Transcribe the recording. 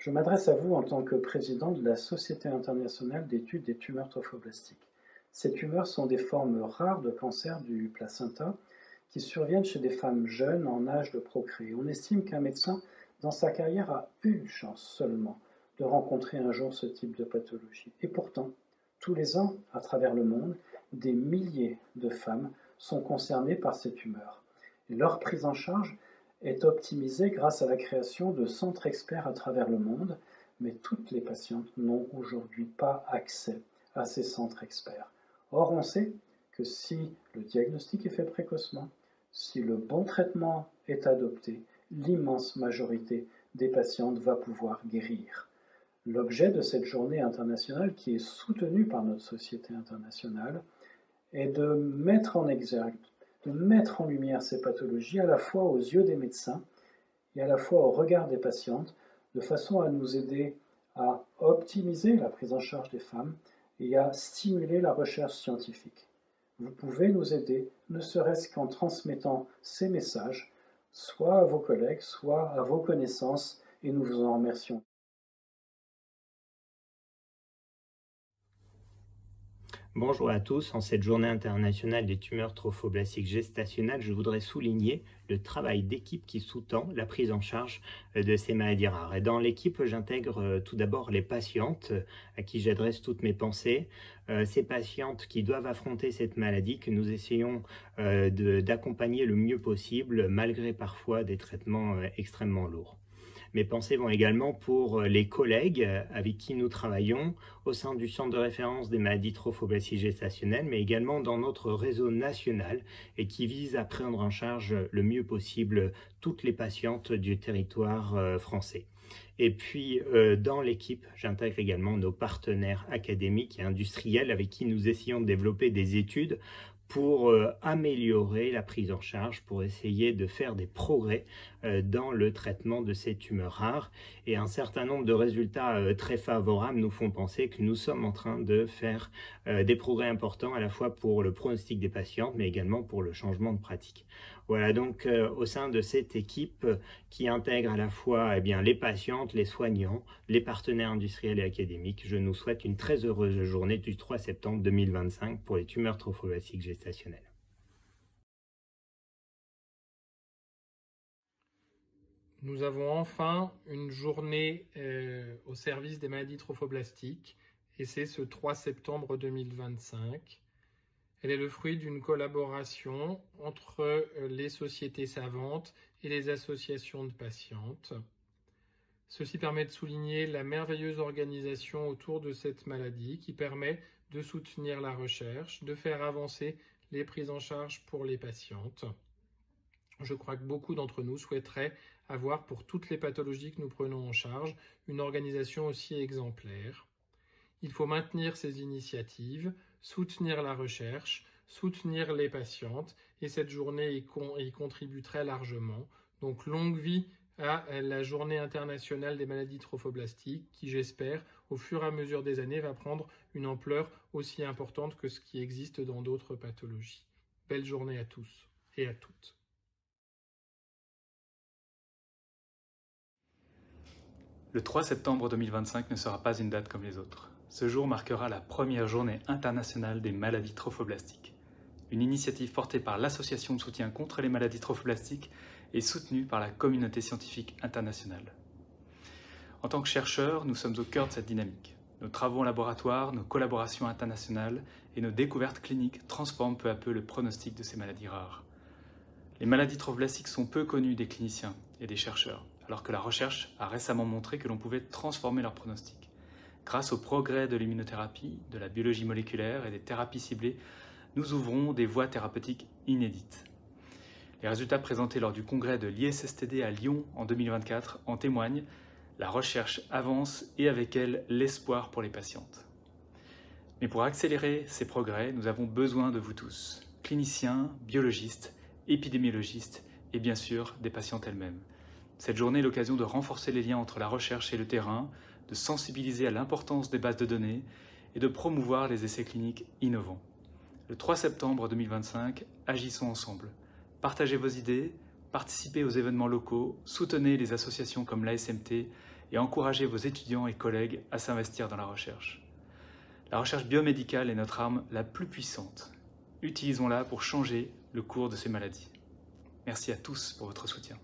Je m'adresse à vous en tant que président de la Société internationale d'études des tumeurs trophoblastiques. Ces tumeurs sont des formes rares de cancer du placenta qui surviennent chez des femmes jeunes en âge de procréer. On estime qu'un médecin, dans sa carrière, a une chance seulement de rencontrer un jour ce type de pathologie. Et pourtant, tous les ans, à travers le monde, des milliers de femmes sont concernées par ces tumeurs. Et leur prise en charge est optimisée grâce à la création de centres experts à travers le monde, mais toutes les patientes n'ont aujourd'hui pas accès à ces centres experts. Or, on sait que si le diagnostic est fait précocement, si le bon traitement est adopté, l'immense majorité des patientes va pouvoir guérir. L'objet de cette journée internationale, qui est soutenue par notre société internationale, est de mettre en exergue, de mettre en lumière ces pathologies à la fois aux yeux des médecins et à la fois au regard des patientes, de façon à nous aider à optimiser la prise en charge des femmes et à stimuler la recherche scientifique. Vous pouvez nous aider, ne serait-ce qu'en transmettant ces messages, soit à vos collègues, soit à vos connaissances, et nous vous en remercions. Bonjour à tous, en cette journée internationale des tumeurs trophoblastiques gestationnelles, je voudrais souligner le travail d'équipe qui sous-tend la prise en charge de ces maladies rares. Et dans l'équipe, j'intègre tout d'abord les patientes à qui j'adresse toutes mes pensées, ces patientes qui doivent affronter cette maladie que nous essayons d'accompagner le mieux possible, malgré parfois des traitements extrêmement lourds. Mes pensées vont également pour les collègues avec qui nous travaillons au sein du centre de référence des maladies trophoblastiques gestationnelles, mais également dans notre réseau national et qui vise à prendre en charge le mieux possible toutes les patientes du territoire français. Et puis, dans l'équipe, j'intègre également nos partenaires académiques et industriels avec qui nous essayons de développer des études pour améliorer la prise en charge, pour essayer de faire des progrès dans le traitement de ces tumeurs rares. Et un certain nombre de résultats très favorables nous font penser que nous sommes en train de faire des progrès importants à la fois pour le pronostic des patients, mais également pour le changement de pratique. Voilà donc au sein de cette équipe qui intègre à la fois les patientes, les soignants, les partenaires industriels et académiques, je nous souhaite une très heureuse journée du 3 septembre 2025 pour les tumeurs trophoblastiques gestationnelles. Nous avons enfin une journée au service des maladies trophoblastiques, et c'est ce 3 septembre 2025. Elle est le fruit d'une collaboration entre les sociétés savantes et les associations de patientes. Ceci permet de souligner la merveilleuse organisation autour de cette maladie qui permet de soutenir la recherche, de faire avancer les prises en charge pour les patientes. Je crois que beaucoup d'entre nous souhaiteraient avoir pour toutes les pathologies que nous prenons en charge une organisation aussi exemplaire. Il faut maintenir ces initiatives, soutenir la recherche, soutenir les patientes, et cette journée y contribue très largement. Donc longue vie à la journée internationale des maladies trophoblastiques qui, j'espère, au fur et à mesure des années, va prendre une ampleur aussi importante que ce qui existe dans d'autres pathologies. Belle journée à tous et à toutes. Le 3 septembre 2025 ne sera pas une date comme les autres. Ce jour marquera la première journée internationale des maladies trophoblastiques. Une initiative portée par l'Association de soutien contre les maladies trophoblastiques et soutenue par la communauté scientifique internationale. En tant que chercheurs, nous sommes au cœur de cette dynamique. Nos travaux en laboratoire, nos collaborations internationales et nos découvertes cliniques transforment peu à peu le pronostic de ces maladies rares. Les maladies trophoblastiques sont peu connues des cliniciens et des chercheurs, alors que la recherche a récemment montré que l'on pouvait transformer leur pronostic. Grâce au progrès de l'immunothérapie, de la biologie moléculaire et des thérapies ciblées, nous ouvrons des voies thérapeutiques inédites. Les résultats présentés lors du congrès de l'ISSTD à Lyon en 2024 en témoignent. La recherche avance et avec elle l'espoir pour les patientes. Mais pour accélérer ces progrès, nous avons besoin de vous tous, cliniciens, biologistes, épidémiologistes et bien sûr des patientes elles-mêmes. Cette journée est l'occasion de renforcer les liens entre la recherche et le terrain, de sensibiliser à l'importance des bases de données et de promouvoir les essais cliniques innovants. Le 3 septembre 2025, agissons ensemble. Partagez vos idées, participez aux événements locaux, soutenez les associations comme l'ASMT et encouragez vos étudiants et collègues à s'investir dans la recherche. La recherche biomédicale est notre arme la plus puissante. Utilisons-la pour changer le cours de ces maladies. Merci à tous pour votre soutien.